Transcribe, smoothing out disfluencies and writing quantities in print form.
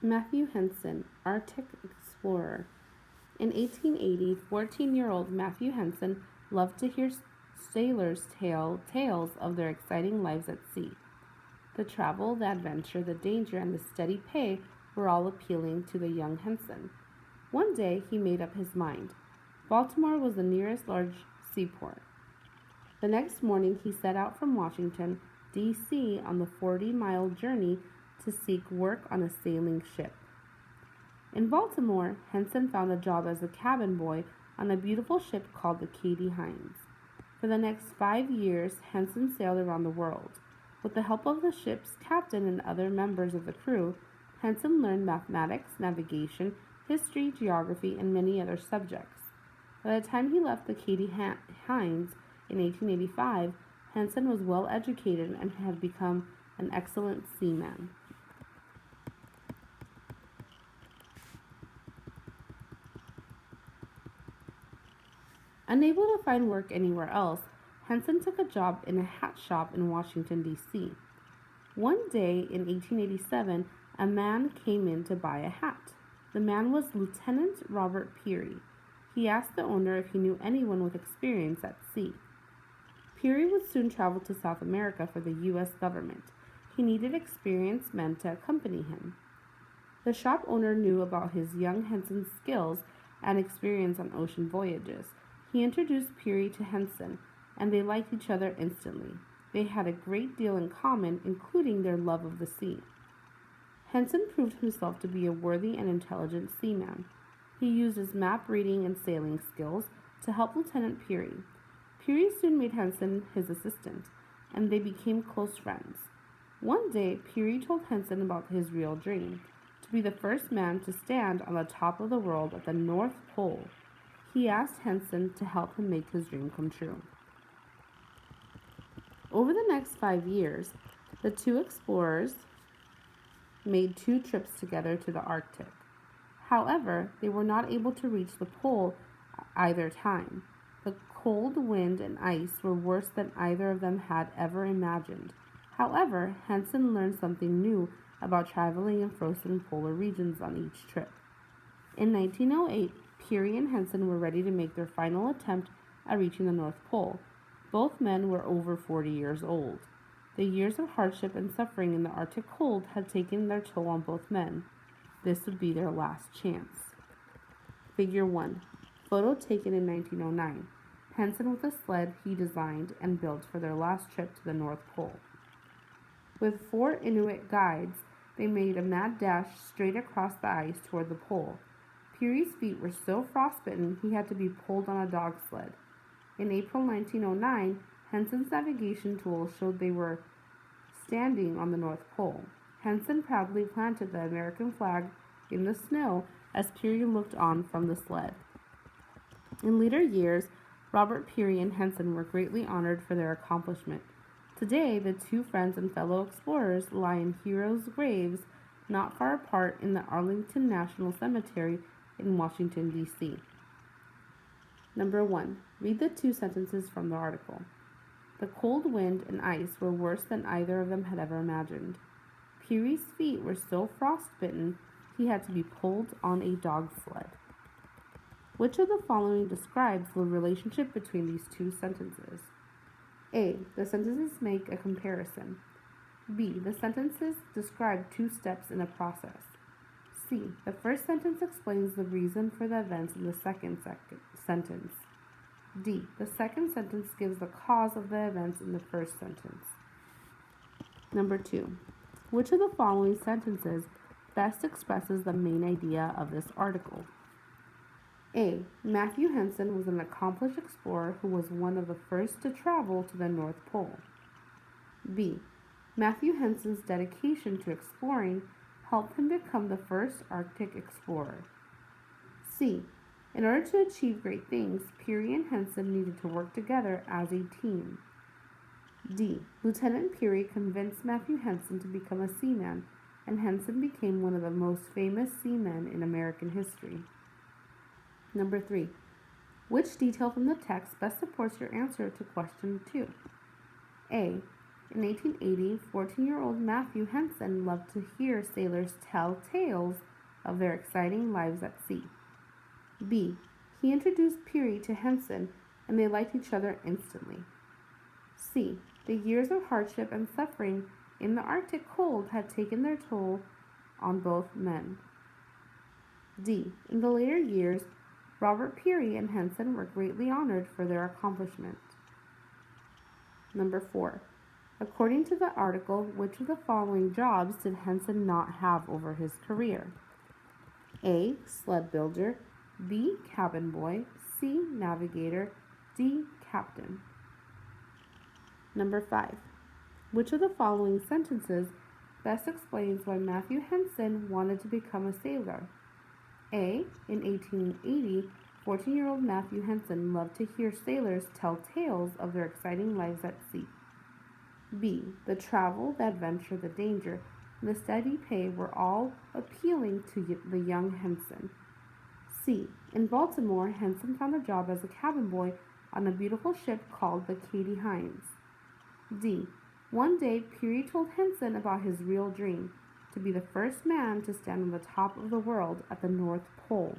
Mathew Henson, Arctic explorer. In 1880, 14-year-old Mathew Henson loved to hear sailors tell tales of their exciting lives at sea. The travel, the adventure, the danger, and the steady pay were all appealing to the young Henson. One day he made up his mind. Baltimore was the nearest large seaport. The next morning he set out from Washington, D.C. on the 40-mile journey to seek work on a sailing ship. In Baltimore, Henson found a job as a cabin boy on a beautiful ship called the Katie Hines. For the next 5 years, Henson sailed around the world. With the help of the ship's captain and other members of the crew, Henson learned mathematics, navigation, history, geography, and many other subjects. By the time he left the Katie Hines in 1885, Henson was well educated and had become an excellent seaman. Unable to find work anywhere else, Henson took a job in a hat shop in Washington, D.C. One day in 1887, a man came in to buy a hat. The man was Lieutenant Robert Peary. He asked the owner if he knew anyone with experience at sea. Peary would soon travel to South America for the U.S. government. He needed experienced men to accompany him. The shop owner knew about his young Henson's skills and experience on ocean voyages. He introduced Peary to Henson, and they liked each other instantly. They had a great deal in common, including their love of the sea. Henson proved himself to be a worthy and intelligent seaman. He used his map reading and sailing skills to help Lieutenant Peary. Peary soon made Henson his assistant, and they became close friends. One day, Peary told Henson about his real dream, to be the first man to stand on the top of the world at the North Pole. He asked Henson to help him make his dream come true. Over the next 5 years, the two explorers made 2 trips together to the Arctic. However, they were not able to reach the pole either time. The cold wind and ice were worse than either of them had ever imagined. However, Henson learned something new about traveling in frozen polar regions on each trip. In 1908, Peary and Henson were ready to make their final attempt at reaching the North Pole. Both men were over 40 years old. The years of hardship and suffering in the Arctic cold had taken their toll on both men. This would be their last chance. Figure 1. Photo taken in 1909. Henson with a sled he designed and built for their last trip to the North Pole. With 4 Inuit guides, they made a mad dash straight across the ice toward the pole. Peary's feet were so frostbitten he had to be pulled on a dog sled. In April 1909, Henson's navigation tools showed they were standing on the North Pole. Henson proudly planted the American flag in the snow as Peary looked on from the sled. In later years, Robert Peary and Henson were greatly honored for their accomplishment. Today, the two friends and fellow explorers lie in heroes' graves not far apart in the Arlington National Cemetery in Washington, D.C. Number 1. Read the 2 sentences from the article. The cold wind and ice were worse than either of them had ever imagined. Peary's feet were so frostbitten he had to be pulled on a dog sled. Which of the following describes the relationship between these 2 sentences? A. The sentences make a comparison. B. The sentences describe 2 steps in a process. C. The first sentence explains the reason for the events in the second sentence. D. The second sentence gives the cause of the events in the first sentence. Number 2. Which of the following sentences best expresses the main idea of this article? A. Mathew Henson was an accomplished explorer who was one of the first to travel to the North Pole. B. Mathew Henson's dedication to exploring helped him become the first Arctic explorer. C. In order to achieve great things, Peary and Henson needed to work together as a team. D. Lieutenant Peary convinced Mathew Henson to become a seaman, and Henson became one of the most famous seamen in American history. Number 3. Which detail from the text best supports your answer to question 2? A. In 1880, 14-year-old Mathew Henson loved to hear sailors tell tales of their exciting lives at sea. B. He introduced Peary to Henson, and they liked each other instantly. C. The years of hardship and suffering in the Arctic cold had taken their toll on both men. D. In the later years, Robert Peary and Henson were greatly honored for their accomplishment. Number 4. According to the article, which of the following jobs did Henson not have over his career? A. Sled builder, B. Cabin boy, C. Navigator, D. Captain. Number 5. Which of the following sentences best explains why Mathew Henson wanted to become a sailor? A. In 1880, 14-year-old Mathew Henson loved to hear sailors tell tales of their exciting lives at sea. B. The travel, the adventure, the danger, and the steady pay were all appealing to the young Henson. C. In Baltimore, Henson found a job as a cabin boy on a beautiful ship called the Katie Hines. D. One day, Peary told Henson about his real dream, to be the first man to stand on the top of the world at the North Pole.